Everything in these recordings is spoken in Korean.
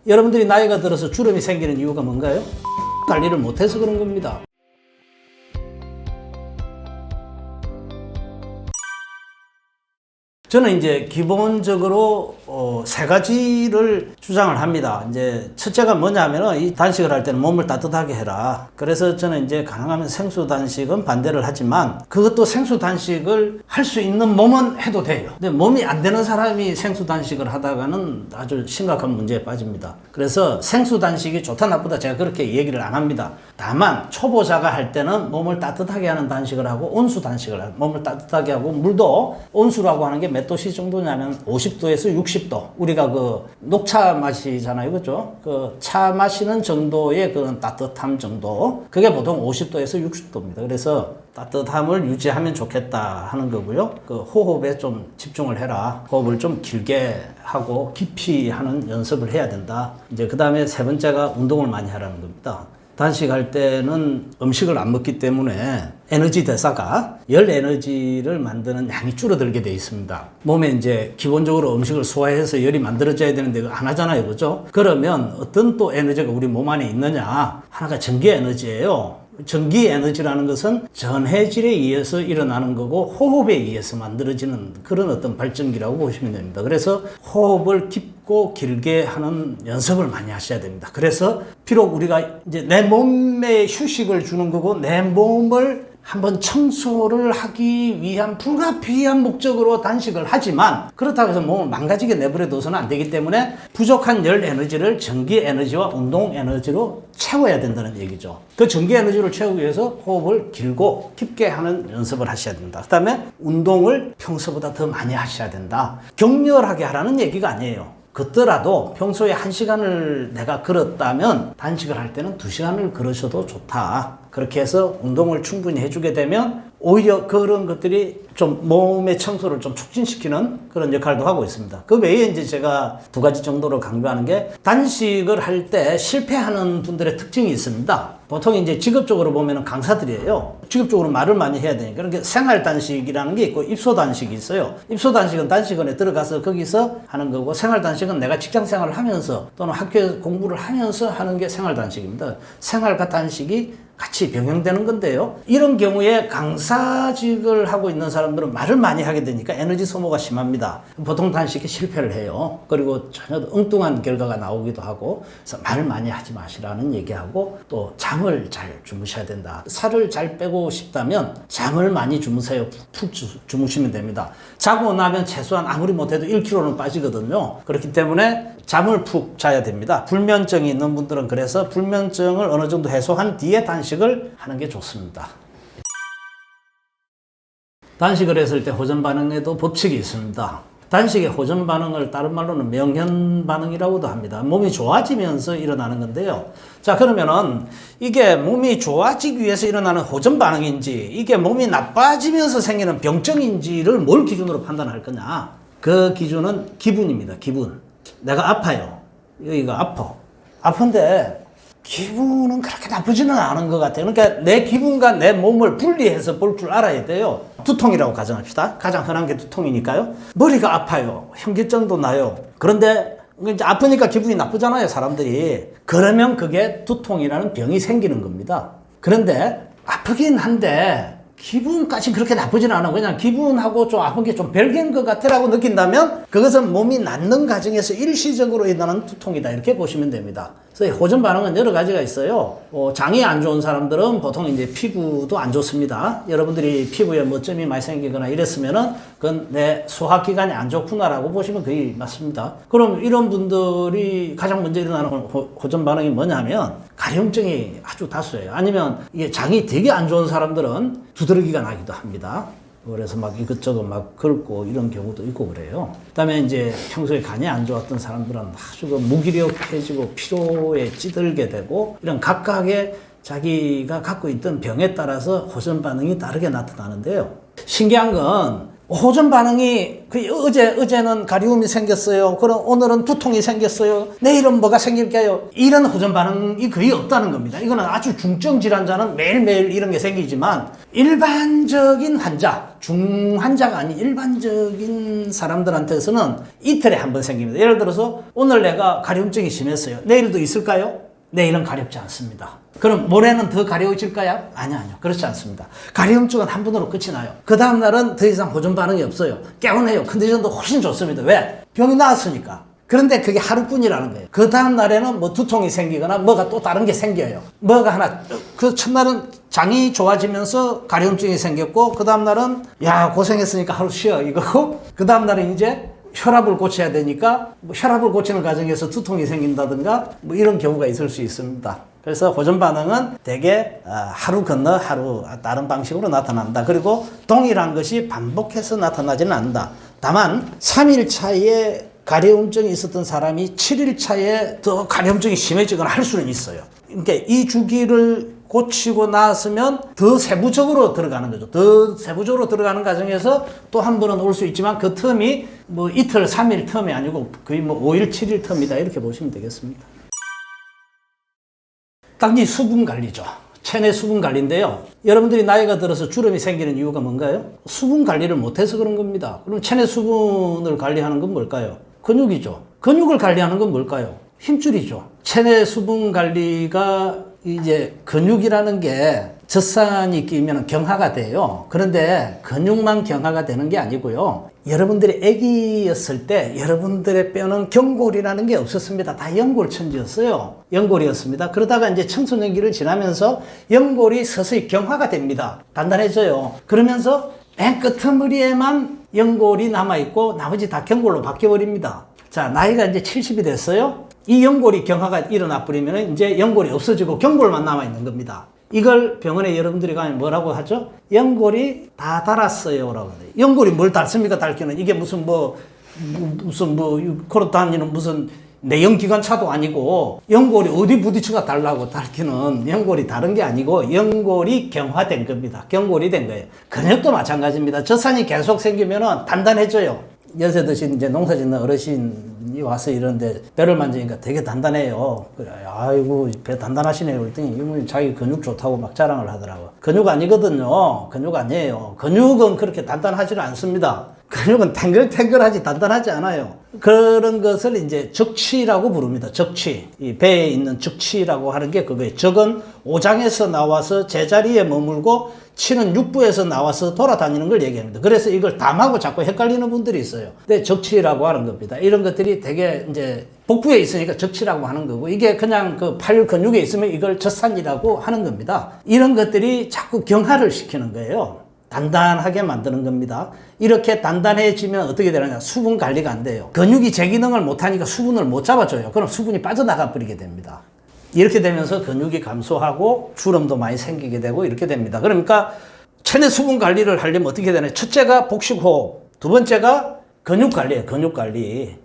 여러분들이 나이가 들어서 주름이 생기는 이유가 뭔가요? 관리를 못해서 그런 겁니다. 저는 이제 기본적으로 세 가지를 주장을 합니다. 이제 첫째가 뭐냐면은 이 단식을 할 때는 몸을 따뜻하게 해라. 그래서 저는 이제 가능하면 생수 단식은 반대를 하지만 그것도 생수 단식을 할 수 있는 몸은 해도 돼요. 근데 몸이 안 되는 사람이 생수 단식을 하다가는 아주 심각한 문제에 빠집니다. 그래서 생수 단식이 좋다 나쁘다 제가 그렇게 얘기를 안 합니다. 다만 초보자가 할 때는 몸을 따뜻하게 하는 단식을 하고 온수 단식을 하고 몸을 따뜻하게 하고 물도 온수라고 하는 게 몇 도씨 정도냐면 50도에서 60도. 우리가 그 녹차 마시잖아요. 그죠? 그 차 마시는 정도의 그런 따뜻함 정도. 그게 보통 50도에서 60도입니다. 그래서 따뜻함을 유지하면 좋겠다 하는 거고요. 그 호흡에 좀 집중을 해라. 호흡을 좀 길게 하고 깊이 하는 연습을 해야 된다. 이제 그 다음에 세 번째가 운동을 많이 하라는 겁니다. 단식할 때는 음식을 안 먹기 때문에 에너지 대사가 열 에너지를 만드는 양이 줄어들게 돼 있습니다. 몸에 이제 기본적으로 음식을 소화해서 열이 만들어져야 되는데 그거 안 하잖아요. 그죠? 그러면 어떤 또 에너지가 우리 몸 안에 있느냐? 하나가 전기 에너지예요. 전기 에너지라는 것은 전해질에 의해서 일어나는 거고 호흡에 의해서 만들어지는 그런 어떤 발전기라고 보시면 됩니다. 그래서 호흡을 깊고 길게 하는 연습을 많이 하셔야 됩니다. 그래서 비록 우리가 이제 내 몸에 휴식을 주는 거고 내 몸을 한번 청소를 하기 위한 불가피한 목적으로 단식을 하지만 그렇다고 해서 몸을 망가지게 내버려둬서는 안 되기 때문에 부족한 열 에너지를 전기 에너지와 운동 에너지로 채워야 된다는 얘기죠. 그 전기 에너지를 채우기 위해서 호흡을 길고 깊게 하는 연습을 하셔야 된다. 그 다음에 운동을 평소보다 더 많이 하셔야 된다. 격렬하게 하라는 얘기가 아니에요. 걷더라도 평소에 1시간을 내가 걸었다면 단식을 할 때는 2시간을 걸으셔도 좋다. 그렇게 해서 운동을 충분히 해주게 되면 오히려 그런 것들이 좀 몸의 청소를 좀 촉진시키는 그런 역할도 하고 있습니다. 그 외에 이제 제가 2가지 정도로 강조하는 게 단식을 할 때 실패하는 분들의 특징이 있습니다. 보통 이제 직업적으로 보면 강사들이에요. 직업적으로 말을 많이 해야 되니까. 그러니까 생활 단식이라는 게 있고 입소 단식이 있어요. 입소 단식은 단식원에 들어가서 거기서 하는 거고 생활 단식은 내가 직장 생활을 하면서 또는 학교에서 공부를 하면서 하는 게 생활 단식입니다. 생활과 단식이 같이 병행되는 건데요. 이런 경우에 강사직을 하고 있는 사람들은 말을 많이 하게 되니까 에너지 소모가 심합니다. 보통 단식에 실패를 해요. 그리고 전혀 엉뚱한 결과가 나오기도 하고 그래서 말을 많이 하지 마시라는 얘기하고 또 잠을 잘 주무셔야 된다. 살을 잘 빼고 싶다면 잠을 많이 주무세요. 푹 주무시면 됩니다. 자고 나면 최소한 아무리 못해도 1kg는 빠지거든요. 그렇기 때문에 잠을 푹 자야 됩니다. 불면증이 있는 분들은 그래서 불면증을 어느 정도 해소한 뒤에 단식을 하는 게 좋습니다. 단식을 했을 때 호전 반응에도 법칙이 있습니다. 단식의 호전 반응을 다른 말로는 명현 반응이라고도 합니다. 몸이 좋아지면서 일어나는 건데요. 자, 그러면은 이게 몸이 좋아지기 위해서 일어나는 호전 반응인지 이게 몸이 나빠지면서 생기는 병증인지를 뭘 기준으로 판단할 거냐? 그 기준은 기분입니다. 기분. 내가 아파요. 여기가 아파. 아픈데 기분은 그렇게 나쁘지는 않은 것 같아요. 그러니까 내 기분과 내 몸을 분리해서 볼 줄 알아야 돼요. 두통이라고 가정합시다. 가장 흔한 게 두통이니까요. 머리가 아파요. 현기증도 나요. 그런데 이제 아프니까 기분이 나쁘잖아요, 사람들이. 그러면 그게 두통이라는 병이 생기는 겁니다. 그런데 아프긴 한데 기분까지 그렇게 나쁘진 않아. 그냥 기분하고 좀 아픈 게 좀 별개인 것 같아라고 느낀다면 그것은 몸이 낫는 과정에서 일시적으로 일어나는 두통이다. 이렇게 보시면 됩니다. 그래서 호전 반응은 여러 가지가 있어요. 장이 안 좋은 사람들은 보통 이제 피부도 안 좋습니다. 여러분들이 피부에 뭐 점이 많이 생기거나 이랬으면은 그건 내 소화기관이 안 좋구나라고 보시면 거의 맞습니다. 그럼 이런 분들이 가장 먼저 일어나는 호전 반응이 뭐냐면 가려움증이 아주 다수예요. 아니면 이게 장이 되게 안 좋은 사람들은 두드러기가 나기도 합니다. 그래서 막 이것저것 막 긁고 이런 경우도 있고 그래요. 그다음에 이제 평소에 간이 안 좋았던 사람들은 아주 그 무기력해지고 피로에 찌들게 되고 이런 각각의 자기가 갖고 있던 병에 따라서 호전 반응이 다르게 나타나는데요. 신기한 건 호전 반응이 어제는 가려움이 생겼어요. 그럼 오늘은 두통이 생겼어요. 내일은 뭐가 생길까요? 이런 호전 반응이 거의 없다는 겁니다. 이거는 아주 중증 질환자는 매일매일 이런 게 생기지만 일반적인 환자, 중환자가 아닌 일반적인 사람들한테서는 이틀에 한 번 생깁니다. 예를 들어서 오늘 내가 가려움증이 심했어요. 내일도 있을까요? 내일은 가렵지 않습니다. 그럼 모레는 더 가려워질까요? 아니요. 그렇지 않습니다. 가려움증은 한 번으로 끝이 나요. 그 다음날은 더 이상 호전 반응이 없어요. 개운해요. 컨디션도 훨씬 좋습니다. 왜? 병이 나았으니까. 그런데 그게 하루뿐이라는 거예요. 그 다음날에는 뭐 두통이 생기거나 뭐가 또 다른 게 생겨요. 뭐가 하나, 그 첫날은 장이 좋아지면서 가려움증이 생겼고, 그 다음날은 야, 고생했으니까 하루 쉬어. 이거고, 그 다음날은 이제 혈압을 고쳐야 되니까 뭐 혈압을 고치는 과정에서 두통이 생긴다든가 뭐 이런 경우가 있을 수 있습니다. 그래서 호전 반응은 대개 하루 건너 하루 다른 방식으로 나타난다. 그리고 동일한 것이 반복해서 나타나지는 않는다. 다만 3일 차에 가려움증이 있었던 사람이 7일 차에 더 가려움증이 심해지거나 할 수는 있어요. 그러니까 이 주기를 고치고 나서면 더 세부적으로 들어가는 거죠. 더 세부적으로 들어가는 과정에서 또 한 번은 올 수 있지만 그 텀이 뭐 이틀, 3일 텀이 아니고 거의 뭐 5일, 7일 텀이다. 이렇게 보시면 되겠습니다. 단지 수분 관리죠. 체내 수분 관리인데요. 여러분들이 나이가 들어서 주름이 생기는 이유가 뭔가요? 수분 관리를 못해서 그런 겁니다. 그럼 체내 수분을 관리하는 건 뭘까요? 근육이죠. 근육을 관리하는 건 뭘까요? 힘줄이죠. 체내 수분 관리가 이제 근육이라는 게 젖산이 끼면 경화가 돼요. 그런데 근육만 경화가 되는 게 아니고요. 여러분들이 아기였을 때 여러분들의 뼈는 경골이라는 게 없었습니다. 다 연골천지였어요. 연골이었습니다. 그러다가 이제 청소년기를 지나면서 연골이 서서히 경화가 됩니다. 단단해져요. 그러면서 맨 끄트머리에만 연골이 남아있고 나머지 다 경골로 바뀌어버립니다. 자, 나이가 이제 70이 됐어요. 이 연골이 경화가 일어나 버리면 이제 연골이 없어지고 경골만 남아있는 겁니다. 이걸 병원에 여러분들이 가면 뭐라고 하죠? 연골이 다 닳았어요. 라고 해요. 연골이 뭘 닳습니까? 닳기는. 이게 무슨 코로 다니는 무슨 내연기관차도 아니고 연골이 어디 부딪혀가 달라고 닳기는 연골이 다른 게 아니고 연골이 경화된 겁니다. 경골이 된 거예요. 근육도 마찬가지입니다. 젖산이 계속 생기면 단단해져요. 연세 드신 이제 농사 짓는 어르신이 와서 이러는데 뼈를 만지니까 되게 단단해요. 그래, 아이고, 배 단단하시네요. 그랬더니 이분이 자기 근육 좋다고 막 자랑을 하더라고. 근육 아니거든요. 근육 아니에요. 근육은 그렇게 단단하지는 않습니다. 근육은 탱글탱글하지 단단하지 않아요. 그런 것을 이제 적취라고 부릅니다. 적취. 이 배에 있는 적취라고 하는 게 그거예요. 적은 오장에서 나와서 제자리에 머물고 치는 육부에서 나와서 돌아다니는 걸 얘기합니다. 그래서 이걸 담하고 자꾸 헷갈리는 분들이 있어요. 근데 적취라고 하는 겁니다. 이런 것들이 되게 이제 복부에 있으니까 적취라고 하는 거고, 이게 그냥 그 팔 근육에 있으면 이걸 젖산이라고 하는 겁니다. 이런 것들이 자꾸 경화를 시키는 거예요. 단단하게 만드는 겁니다. 이렇게 단단해지면 어떻게 되느냐? 수분 관리가 안 돼요. 근육이 제 기능을 못하니까 수분을 못 잡아줘요. 그럼 수분이 빠져나가 버리게 됩니다. 이렇게 되면서 근육이 감소하고 주름도 많이 생기게 되고 이렇게 됩니다. 그러니까 체내 수분 관리를 하려면 어떻게 되나요? 첫째가 복식호흡, 두 번째가 근육 관리예요. 근육 관리.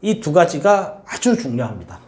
이 두 가지가 아주 중요합니다.